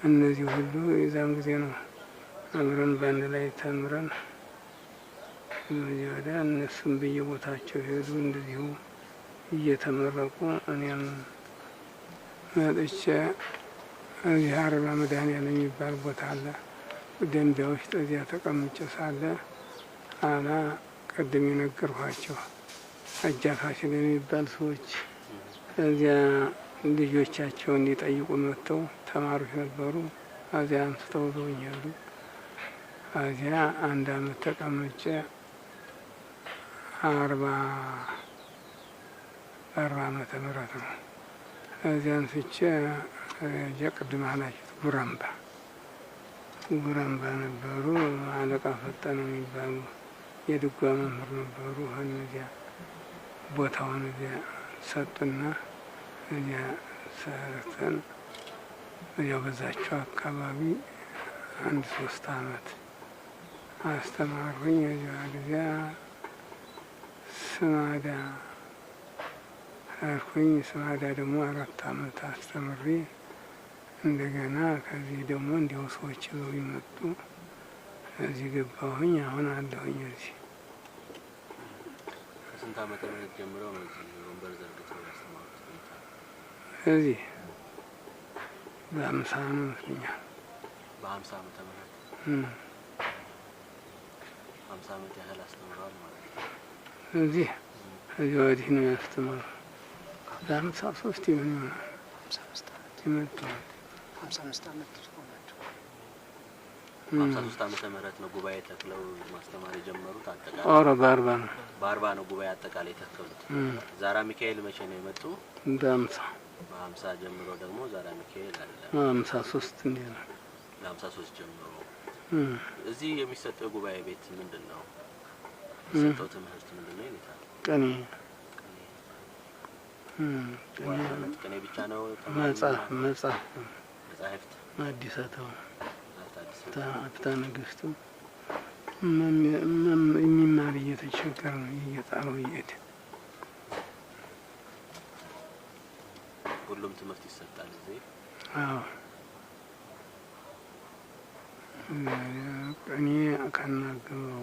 እነዚህ ሁሉ የዛን ጊዜ ነው አብረን ባንድ ላይ ተምረን ወዲያ እነሱም በየቦታቸው ሄዱ። እንደዚሁ እየተመረቁ እኔም መጥቼ እዚህ አርባ መድኃኔዓለም የሚባል ቦታ አለ ደንቢያ ውስጥ እዚያ ተቀምጬ ሳለ አላ ቀደም የነገርኳቸው አጃፋሽን የሚባል ሰዎች እዚያ ልጆቻቸውን እንዲጠይቁ መጥተው ተማሪዎች ነበሩ። እዚያ አንስተው ይዘውኝ ሄዱ። እዚያ አንድ አመት ተቀምጬ አርባ ዓመተ ምህረት ነው። እዚያ አንስቼ ቅድም አላችሁት ጉራምባ ነበሩ። አለቃ ፈጠነ የሚባሉ የድጓ መምህር ነበሩ። እነዚያ ቦታውን እዚያ ሰጡና እዚያ ሰርተን እዚያው በዛቸው አካባቢ 1-3 አመት አስተማሩኝ። እዚያ ስማዳ አልኩኝ። ስማዳ ደግሞ 4 አመት አስተምሬ እንደገና ከዚህ ደግሞ እንዲሁ ሰዎች ይዘው ይመጡ እዚህ ገባሁኝ። አሁን አለሁኝ እዚህ። ከስንት አመት ጀምሮ ነው እዚህ ወንበር ዘርግተው ያስተማሩት? እዚህ በ50 ነው መስለኛል። በ50 ዓመተ ምህረት 50 ዓመት ያህል አስተምረዋል ማለት ነው። እዚህ ወዲህ ነው ያስተማሩ። በ53 ይሆናል 55 ዓመት የመጣሁት። 55 ዓመት ሆናቸው። 53 ዓመተ ምህረት ነው ጉባኤ ተክለው ማስተማር የጀመሩት። አጠቃላይ በ40 ነው በ40 ነው ጉባኤ አጠቃላይ ተከሉት። ዛራ ሚካኤል መቼ ነው የመጡ? በ50 ጀምሮ ደግሞ ዛራ ሚካኤል አለ 53 እንዴ ነው 53 ጀምሮ። እዚህ የሚሰጠው ጉባኤ ቤት ምንድነው? የሚሰጠው ትምህርት ምንድነው? ይኔታ ቀኔ ቀኔ ብቻ ነው። መጽሐፍት አዲሳታው ነገስቱ የሚማር እየተቸገረ ነው እየጣለው እየሄደ። ሁሉም ትምህርት ይሰጣል እዚህ? አዎ እኔ ካናገረው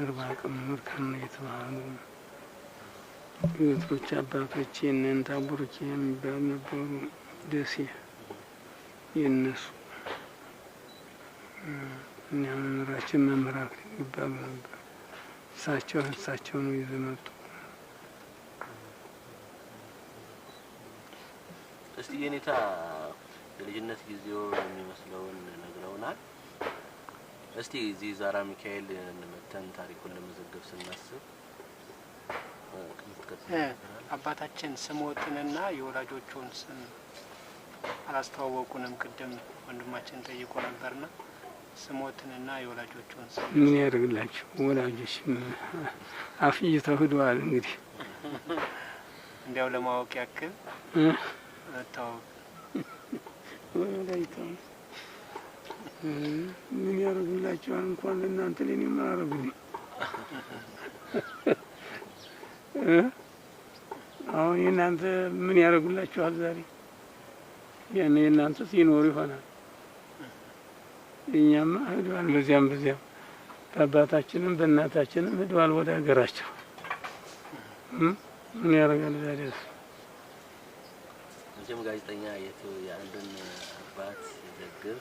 እርባቅም ምርካና የተባሉ የቶች አባቶች የነን ታቦሮች የሚባሉ ነበሩ። ደሴ የነሱ እኛ መምህራችን መምህራት ይባሉ ነበር። እሳቸው ነው ይዘመጡ። እስቲ የኔታ የልጅነት ጊዜው የሚመስለውን ነግረውናል። እስቲ እዚህ ዛራ ሚካኤል መተን ታሪኩን ለመዘገብ ስናስብ አባታችን ስሞትንና የወላጆቹን ስም አላስተዋወቁንም። ቅድም ወንድማችን ጠይቆ ነበርና ስሞትንና የወላጆቹን ስም ምን ያደርግላችሁ? ወላጆች አፍይተው ሄደዋል። እንግዲህ እንዲያው ለማወቅ ያክል ታውቁ ወላይታ ምን ያደርግላችኋል? እንኳን ለእናንተ ለኔ ምን አደረጉልኝ? አሁን የእናንተ ምን ያደርጉላችኋል? ዛሬ ያኔ የእናንተ ሲኖር ይሆናል። እኛማ ሄደዋል። በዚያም በአባታችንም በእናታችንም ሄደዋል ወደ ሀገራቸው። ምን ያደርጋል ዛሬ? መቼም ጋዜጠኛ የአንድን አባት ሲዘግብ